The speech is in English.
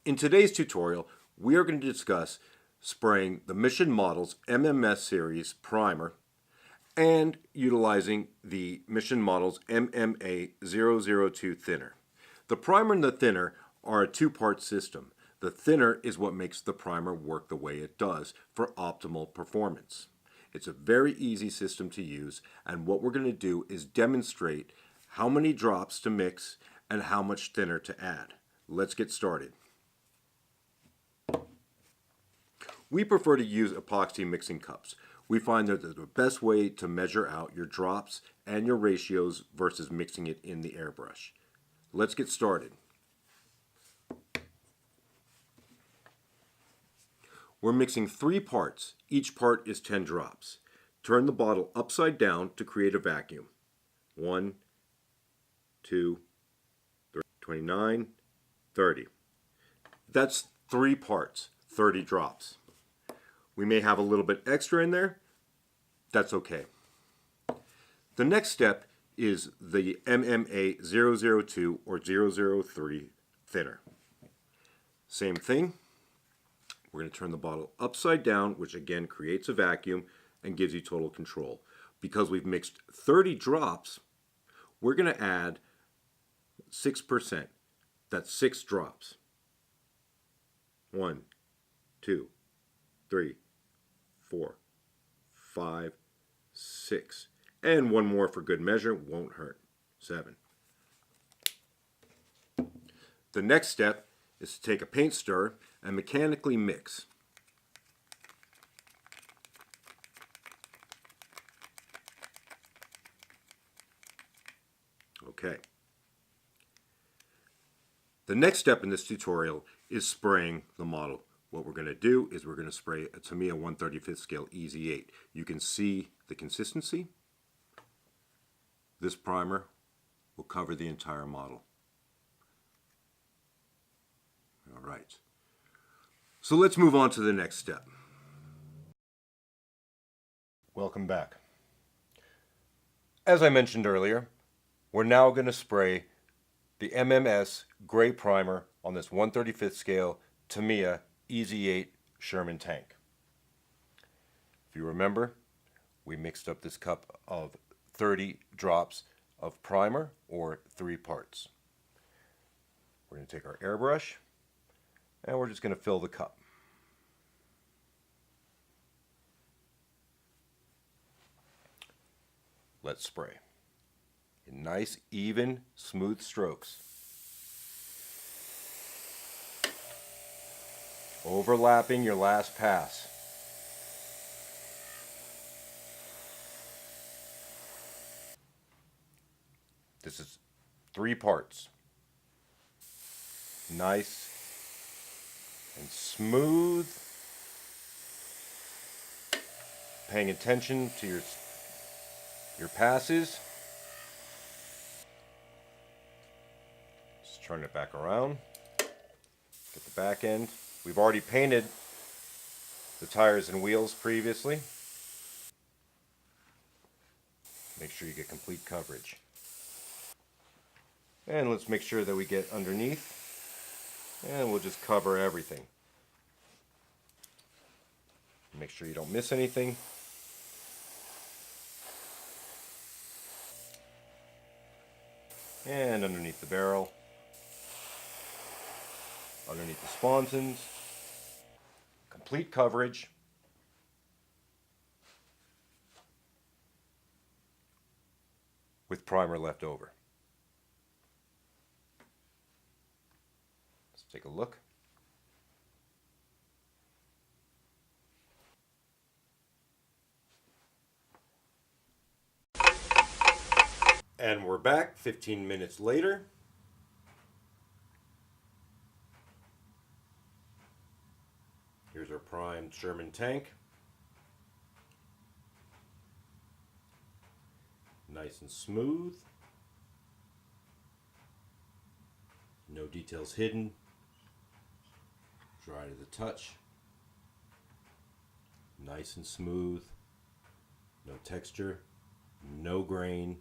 In today's tutorial, we are going to discuss spraying the Mission Models MMS series primer and utilizing the Mission Models MMA 002 thinner. The primer and the thinner are a two-part system. The thinner is what makes the primer work the way it does for optimal performance. It's a very easy system to use, and what we're going to do is demonstrate how many drops to mix and how much thinner to add. Let's get started. We prefer to use epoxy mixing cups. We find that they're the best way to measure out your drops and your ratios versus mixing it in the airbrush. Let's get started. We're mixing 3 parts. Each part is 10 drops. Turn the bottle upside down to create a vacuum. 1, 2, 3, 29, 30. That's 3 parts, 30 drops. We may have a little bit extra in there. That's okay. The next step is the MMA 002 or 003 thinner. Same thing. We're going to turn the bottle upside down, which again creates a vacuum and gives you total control. Because we've mixed 30 drops, we're going to add 6%. That's 6 drops. 1, 2, 3, 4, 5, 6. And one more for good measure, won't hurt. 7. The next step is to take a paint stirrer and mechanically mix. Okay. The next step in this tutorial is spraying the model. What we're going to do is we're going to spray a Tamiya 1/35 scale Easy 8. You can see the consistency. This primer will cover the entire model. All right. So let's move on to the next step. Welcome back. As I mentioned earlier, we're now going to spray the MMS gray primer on this 1/35 scale Tamiya Easy 8 Sherman tank. If you remember, we mixed up this cup of 30 drops of primer, or 3 parts. We're going to take our airbrush and we're just going to fill the cup. Let's spray in nice, even, smooth strokes. Overlapping your last pass. This is 3 parts. Nice and smooth. Paying attention to your passes. Just turn it back around. Get the back end. We've already painted the tires and wheels previously. Make sure you get complete coverage. And let's make sure that we get underneath. And we'll just cover everything. Make sure you don't miss anything. And underneath the barrel. Underneath the sponsons. Complete coverage. With primer left over. Let's take a look. And we're back 15 minutes later. Here's our primed Sherman tank. Nice and smooth. No details hidden. Dry to the touch. Nice and smooth. No texture. No grain.